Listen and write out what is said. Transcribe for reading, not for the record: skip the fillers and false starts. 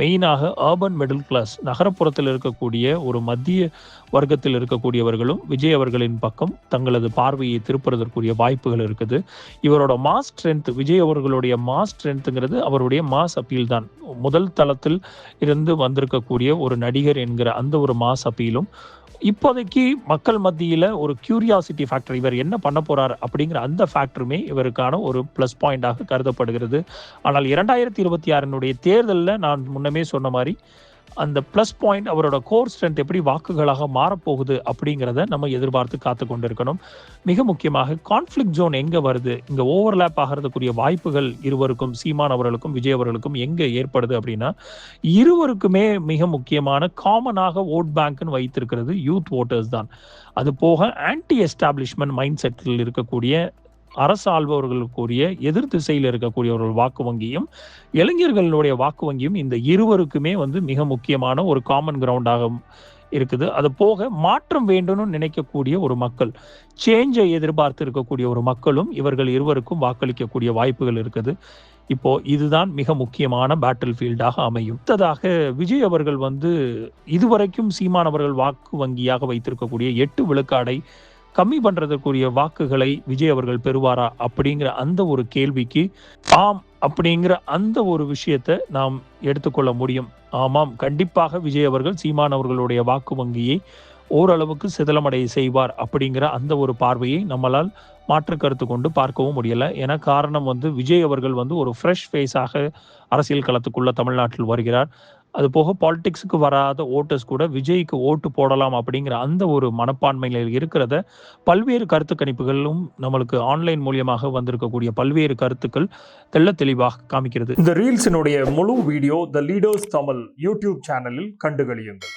மெயினாக urban middle class நகரப்புறத்தில் இருக்கக்கூடிய ஒரு மத்திய வர்க்கத்தில் இருக்கக்கூடியவர்களும் விஜய் அவர்களின் பக்கம் தங்களது பார்வையை திருப்புறதற்குரிய வாய்ப்புகள் இருக்குது. இவரோட மாஸ் ஸ்ட்ரென்த், விஜய் அவர்களுடைய மாஸ் ஸ்ட்ரென்த்துங்கிறது அவருடைய மாஸ் அப்பீல் தான். முதல் தளத்தில் இருந்து வந்திருக்கக்கூடிய ஒரு நடிகர் என்கிற அந்த ஒரு மாஸ் அப்பீலும் இப்போதைக்கு மக்கள் மத்தியில் ஒரு கியூரியாசிட்டி ஃபேக்டர், இவர் என்ன பண்ண போறார் அப்படிங்கிற அந்த ஃபேக்டருமே இவருக்கான ஒரு ப்ளஸ் பாயிண்டாக கருதப்படுகிறது. ஆனால் 2026 தேர்தலில் நான் முன்னமே சொன்ன மாதிரி அந்த ப்ளஸ் பாயிண்ட், அவரோட கோர் ஸ்ட்ரென்த் எப்படி வாக்குகளாக மாறப்போகுது அப்படிங்கிறத நம்ம எதிர்பார்த்து காத்து கொண்டிருக்கணும். மிக முக்கியமாக கான்ஃப்ளிக்ட் ஜோன் எங்கே வருது, இங்கே ஓவர்லேப் ஆகிறதுக்குரிய வாய்ப்புகள் இருவருக்கும், சீமான் அவர்களுக்கும் விஜய் அவர்களுக்கும் எங்கே ஏற்படுது அப்படின்னா, இருவருக்குமே மிக முக்கியமான காமனாக ஓட் பேங்க்னு வைத்திருக்கிறது யூத் ஓட்டர்ஸ் தான். அது போக ஆன்டி எஸ்டாப்ளிஷ்மெண்ட் மைண்ட் செட்டில் இருக்கக்கூடிய அரசு ஆள்பவர்களுக்குரிய எதிர் திசையில் இருக்கக்கூடியவர்கள் வாக்கு வங்கியும் இளைஞர்களுடைய வாக்கு வங்கியும் இந்த இருவருக்குமே மிக முக்கியமான ஒரு காமன் கிரவுண்டாக இருக்குது. அது போக மாற்றம் வேண்டும்னு நினைக்கக்கூடிய ஒரு மக்கள், சேஞ்சை எதிர்பார்த்து இருக்கக்கூடிய ஒரு மக்களும் இவர்கள் இருவருக்கும் வாக்களிக்கக்கூடிய வாய்ப்புகள் இருக்குது. இப்போ இதுதான் மிக முக்கியமான பேட்டில் ஃபீல்டாக அமையும். அடுத்ததாக விஜய் அவர்கள் இதுவரைக்கும் சீமான் அவர்கள் வாக்கு வங்கியாக வைத்திருக்கக்கூடிய 8 விழுக்காடை கம்மி பண்றதுக்குரிய வாக்குகளை விஜய் அவர்கள் பெறுவாரா அப்படிங்கிற அந்த ஒரு கேள்விக்கு ஆம் அப்படிங்கிற அந்த ஒரு விஷயத்தை நாம் எடுத்துக்கொள்ள முடியும். ஆமாம், கண்டிப்பாக விஜய் அவர்கள் சீமான் அவர்களுடைய வாக்கு வங்கியை ஓரளவுக்கு சிதலமடைய செய்வார் அப்படிங்கிற அந்த ஒரு பார்வையை நம்மளால் மாற்று கருத்து கொண்டு பார்க்கவும் முடியல. ஏன்னா காரணம் விஜய் அவர்கள் ஒரு ஃப்ரெஷ் ஃபேஸாக அரசியல் களத்துக்குள்ள தமிழ்நாட்டில் வருகிறார். அது போக பாலிடிக்ஸுக்கு வராத ஓட்டர்ஸ் கூட விஜய்க்கு ஓட்டு போடலாம் அப்படிங்கிற அந்த ஒரு மனப்பான்மையில் இருக்கிறத பல்வேறு கருத்து கணிப்புகளும் நம்மளுக்கு ஆன்லைன் மூலியமாக வந்திருக்கக்கூடிய பல்வேறு கருத்துக்கள் தெள்ள தெளிவாக காமிக்கிறது. இந்த ரீல்ஸினுடைய முழு வீடியோ த லீடர்ஸ் தமிழ் யூடியூப் சேனலில் கண்டுகளியுங்கள்.